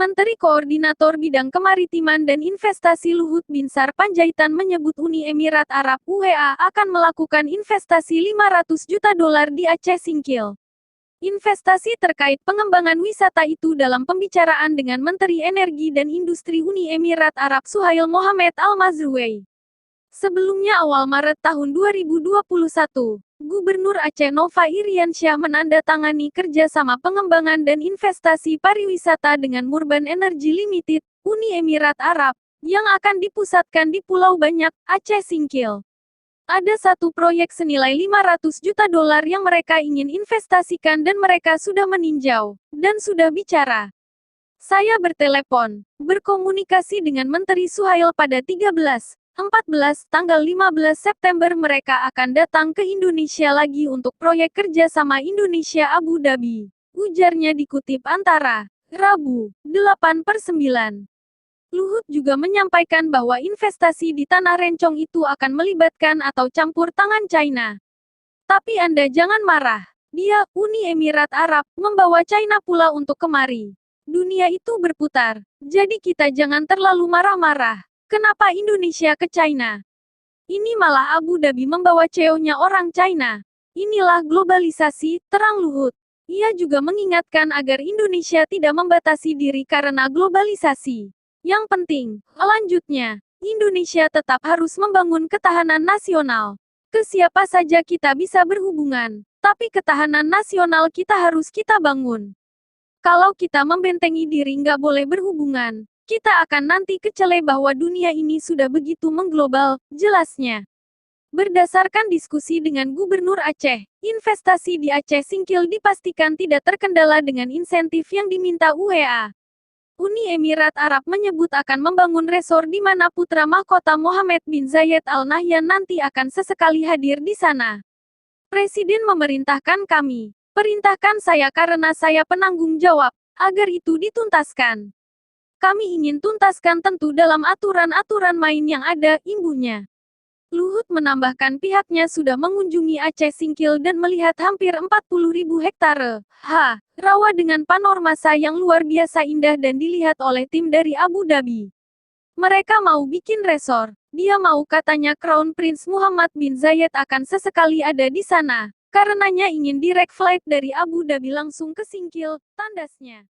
Menteri Koordinator Bidang Kemaritiman dan Investasi Luhut Binsar Panjaitan menyebut Uni Emirat Arab (UAE) akan melakukan investasi 500 juta dolar di Aceh Singkil. Investasi terkait pengembangan wisata itu dalam pembicaraan dengan Menteri Energi dan Industri Uni Emirat Arab Suhail Mohammed Al-Mazrouei. Sebelumnya awal Maret tahun 2021, Gubernur Aceh Nova Iriansyah menandatangani kerjasama pengembangan dan investasi pariwisata dengan Murban Energy Limited, Uni Emirat Arab, yang akan dipusatkan di Pulau Banyak, Aceh Singkil. Ada satu proyek senilai 500 juta dolar yang mereka ingin investasikan dan mereka sudah meninjau, dan sudah bicara. Saya bertelepon, berkomunikasi dengan Menteri Suhail pada 13, 14, tanggal 15 September mereka akan datang ke Indonesia lagi untuk proyek kerjasama Indonesia Abu Dhabi. Ujarnya dikutip Antara, Rabu, 8/9. Luhut juga menyampaikan bahwa investasi di Tanah Rencong itu akan melibatkan atau campur tangan China. Tapi Anda jangan marah. Dia, Uni Emirat Arab, membawa China pula untuk kemari. Dunia itu berputar, jadi kita jangan terlalu marah-marah. Kenapa Indonesia ke China? Ini malah Abu Dhabi membawa CEO-nya orang China. Inilah globalisasi, terang Luhut. Ia juga mengingatkan agar Indonesia tidak membatasi diri karena globalisasi. Yang penting, lanjutnya, Indonesia tetap harus membangun ketahanan nasional. Ke siapa saja kita bisa berhubungan, tapi ketahanan nasional kita harus kita bangun. Kalau kita membentengi diri nggak boleh berhubungan, kita akan nanti kecele bahwa dunia ini sudah begitu mengglobal, jelasnya. Berdasarkan diskusi dengan Gubernur Aceh, investasi di Aceh Singkil dipastikan tidak terkendala dengan insentif yang diminta UEA. Uni Emirat Arab menyebut akan membangun resor di mana putra mahkota Mohammed bin Zayed Al Nahyan nanti akan sesekali hadir di sana. Presiden memerintahkan kami, perintahkan saya karena saya penanggung jawab, agar itu dituntaskan. Kami ingin tuntaskan tentu dalam aturan-aturan main yang ada, imbuhnya. Luhut menambahkan pihaknya sudah mengunjungi Aceh Singkil dan melihat hampir 40.000 hektare rawa dengan panorama yang luar biasa indah dan dilihat oleh tim dari Abu Dhabi. Mereka mau bikin resor. Dia mau katanya Crown Prince Muhammad bin Zayed akan sesekali ada di sana. Karenanya ingin direct flight dari Abu Dhabi langsung ke Singkil, tandasnya.